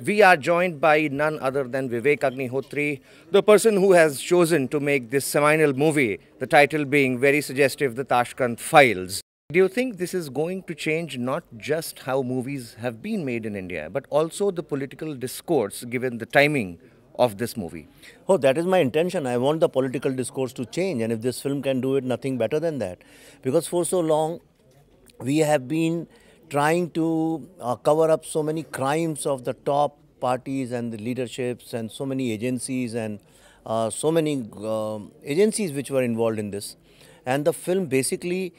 We are joined by none other than Vivek Agnihotri, the person who has chosen to make this seminal movie, the title being very suggestive, The Tashkent Files. Do you think this is going to change not just how movies have been made in India, but also the political discourse given the timing of this movie? Oh, that is my intention. I want the political discourse to change, and if this film can do it, nothing better than that. Because for so long, we have been trying to cover up so many crimes of the top parties and the leaderships and so many agencies and so many agencies which were involved in this. And the film basically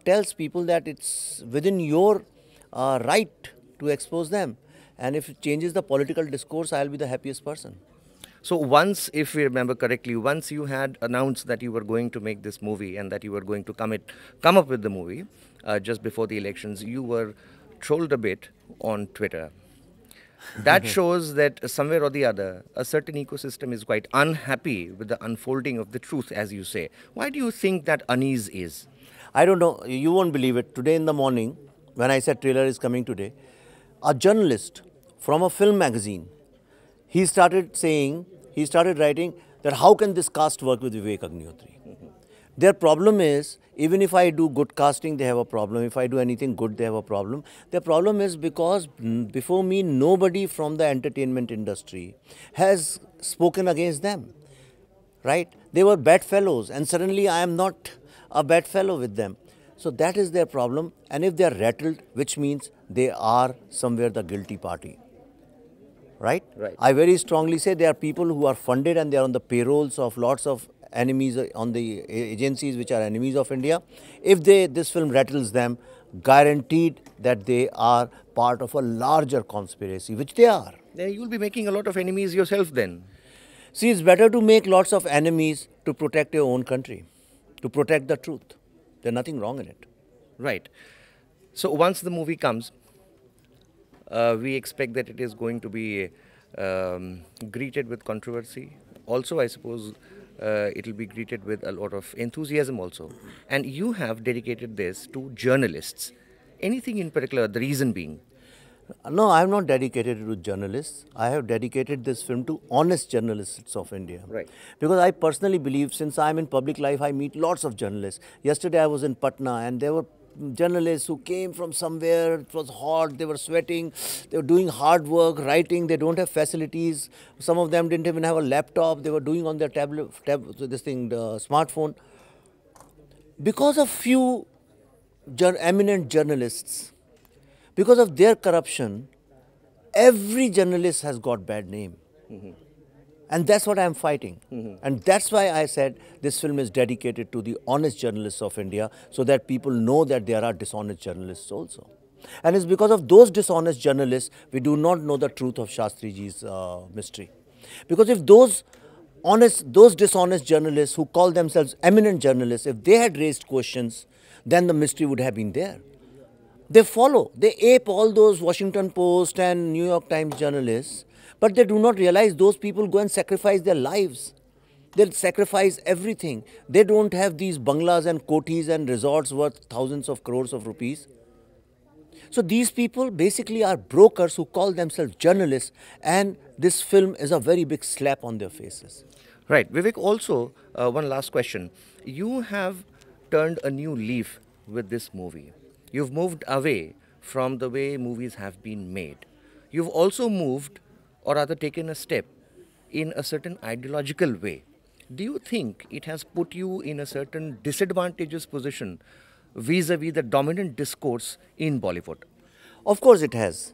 tells people that it's within your right to expose them. And if it changes the political discourse, I'll be the happiest person. So once, if we remember correctly, once you had announced that you were going to make this movie and that you were going to come up with the movie just before the elections, you were trolled a bit on Twitter. That shows that somewhere or the other, a certain ecosystem is quite unhappy with the unfolding of the truth, as you say. Why do you think that unease is? I don't know, you won't believe it. Today in the morning, when I said trailer is coming today, a journalist from a film magazine, he started writing that how can this cast work with Vivek Agnihotri? Their problem is, even if I do good casting, they have a problem. If I do anything good, they have a problem. Their problem is because before me, nobody from the entertainment industry has spoken against them, right? They were bad fellows, and suddenly I am not a bad fellow with them. So that is their problem. And if they are rattled, which means they are somewhere the guilty party. Right? I very strongly say there are people who are funded and they are on the payrolls of lots of enemies on the agencies which are enemies of India. If this film rattles them, guaranteed that they are part of a larger conspiracy, which they are. Then you'll be making a lot of enemies yourself then. See, it's better to make lots of enemies to protect your own country, to protect the truth. There's nothing wrong in it. Right. So once the movie comes, we expect that it is going to be greeted with controversy. Also, I suppose it will be greeted with a lot of enthusiasm also. And you have dedicated this to journalists. Anything in particular, the reason being? No, I have not dedicated it to journalists. I have dedicated this film to honest journalists of India. Right. Because I personally believe, since I am in public life, I meet lots of journalists. Yesterday I was in Patna and there were journalists who came from somewhere, it was hot, they were sweating, they were doing hard work, writing, they don't have facilities. Some of them didn't even have a laptop, they were doing on their the smartphone. Because of few eminent journalists, because of their corruption, every journalist has got bad name. And that's what I'm fighting. And that's why I said this film is dedicated to the honest journalists of India, so that people know that there are dishonest journalists also. And it's because of those dishonest journalists we do not know the truth of Shastriji's mystery. Because if those dishonest journalists who call themselves eminent journalists, if they had raised questions, then the mystery would have been there. They follow, they ape all those Washington Post and New York Times journalists, but they do not realize those people go and sacrifice their lives. They sacrifice everything. They don't have these bungalows and kotis and resorts worth thousands of crores of rupees. So these people basically are brokers who call themselves journalists, and this film is a very big slap on their faces. Right. Vivek, also, one last question. You have turned a new leaf with this movie. You've moved away from the way movies have been made. You've also moved, or rather taken a step, in a certain ideological way. Do you think it has put you in a certain disadvantageous position vis-a-vis the dominant discourse in Bollywood? Of course it has.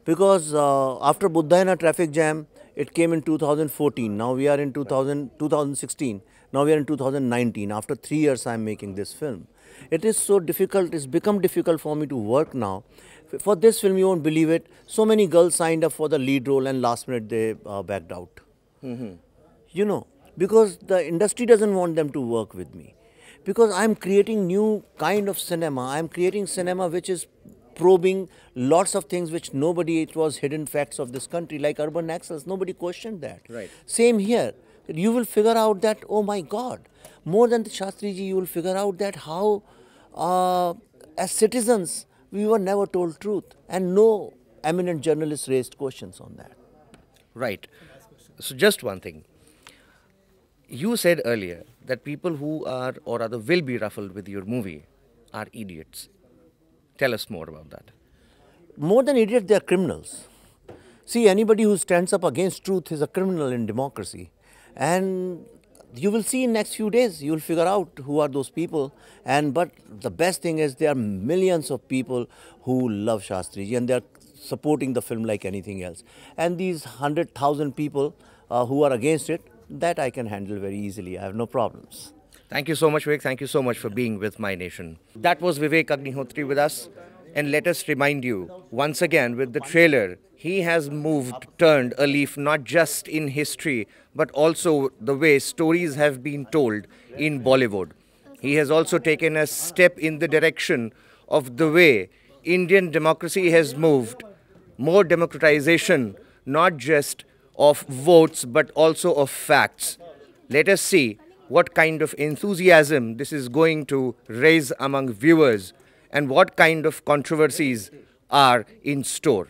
Because after Buddha in a traffic jam, it came in 2014. Now we are in 2016. Now we are in 2019. After 3 years, I am making this film. It is so difficult. It's become difficult for me to work now. For this film, you won't believe it, so many girls signed up for the lead role and last minute they backed out. You know, because the industry doesn't want them to work with me. Because I'm creating new kind of cinema. I'm creating cinema which is probing lots of things which nobody, it was hidden facts of this country, like urban access. Nobody questioned that. Right. Same here. You will figure out that, oh my God, more than the Shastriji, you will figure out that how, as citizens, we were never told truth. And no eminent journalists raised questions on that. Right. So just one thing. You said earlier that people who are or rather will be ruffled with your movie are idiots. Tell us more about that. More than idiots, they are criminals. See, anybody who stands up against truth is a criminal in democracy. And you will see in next few days, you will figure out who are those people. But the best thing is there are millions of people who love Shastriji and they are supporting the film like anything else. And these 100,000 people who are against it, that I can handle very easily. I have no problems. Thank you so much, Vivek. Thank you so much for being with My Nation. That was Vivek Agnihotri with us. And let us remind you, once again, with the trailer, he has turned a leaf not just in history, but also the way stories have been told in Bollywood. He has also taken a step in the direction of the way Indian democracy has moved, more democratization, not just of votes, but also of facts. Let us see what kind of enthusiasm this is going to raise among viewers and what kind of controversies are in store.